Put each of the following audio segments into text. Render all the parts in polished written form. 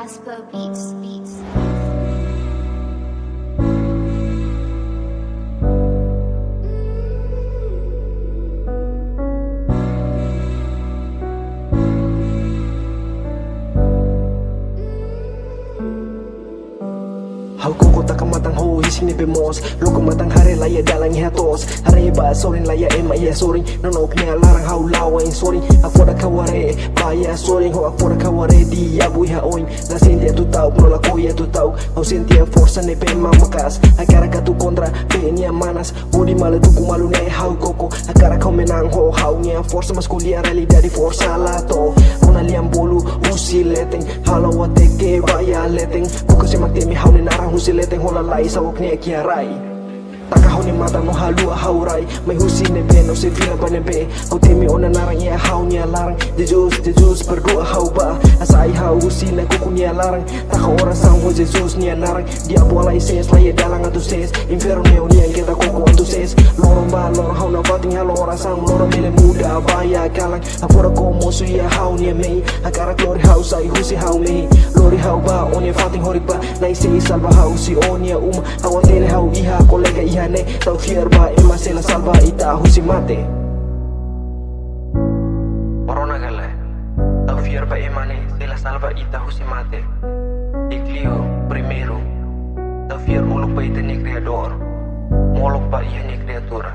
Raspa Beats. Hau koko taka matang ho hising ne bemos loko matang hare laya dalang hatos hare ba sorin laya ema ya sorin nono knya larang hau lawa in sorin afoda kaware baya sorin ho afoda kaware di abu ha oin la sentia tu tau pro la koya tu tau hau sentia força ne be mamakas agara ka tu kontra be nia manas odi mala tu kumalu ne hau koko agara kau menang ho hau nia força masculia realidade força lato ona liam bolu usi leteng halo wateke baya leteng buka semak temi hau ne narang husi leteng hola lai sawok ne kiarai taka hau ne mata no halua haurai mai husi ne be no se fila ba ne be hau temi ona narang ya hau nia larang Jesus berdua hau ba asai hau husi ne kuku nia larang taka ora sang ho Jesus nia narang dia bolai ses lai dalang atu ses inferno nia kita koko atu ses lorong ba lorong hau na bating halo ora sang lorong mele muda baya kalang afora como su ya hau nia mei akara glory hau sai husi hau mei lori hau ba onia fating horik ba nai se salva hau si onia hau atele hau iha kolega iha ne tau fier ba ema se la salva ita husi mate Corona gale tau fier ba ema ne se la salva ita husi mate Iglio primero tau fier uluk ba ita ne creador molok ba iha ne creatura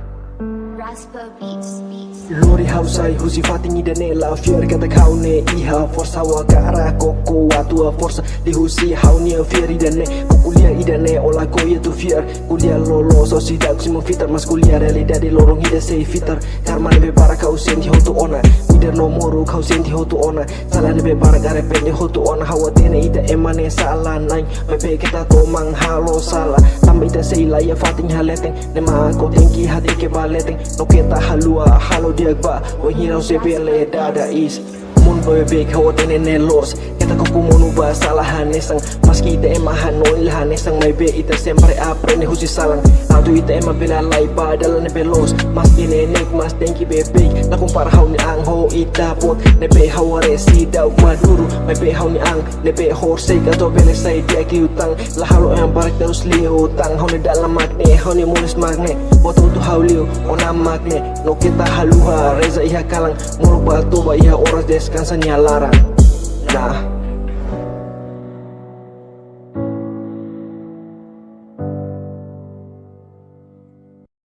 Raspa Beats. Lori hausai husi fating ida ne la fier kata kau ne iha força wa kara koko atua força di husi hau nia fier ida ne kuliah ida ne ola koya tu fier kuliah lolo so sidak simo fitar mas kuliah realidade lorong ida sei fitar karma ne be para kau senti hotu ona ida no moru kau senti hotu ona salah ne be para gare pende hotu ona hawa tene ida emane salah nai me be kita tomang halo salah tambah ida sei la ya fating haleteng ne ma ko tenki hati ke baleteng no kita halua halo dia ba o hiro se bele dada is mun boy be kau tene ne los kita ko monu ba salah nesang maski ita ema hanoi la nesang mai be ita sempre aprende husi salang atu ita ema bela lai ba dalan ne belos maski ne nek mas tenki be be la kumpara hau ni ang ho ita pot ne be haware si dau maduru mai be hau ni ang ne be hor sei ka to bele sai dia ki utang la halo em barak terus liu utang hau ne dalam magne hau ne mulis magne botol tu hau liu ona magne no kita haluha reza iha kalang mulu batu ba iha oras deskansa nya larang nah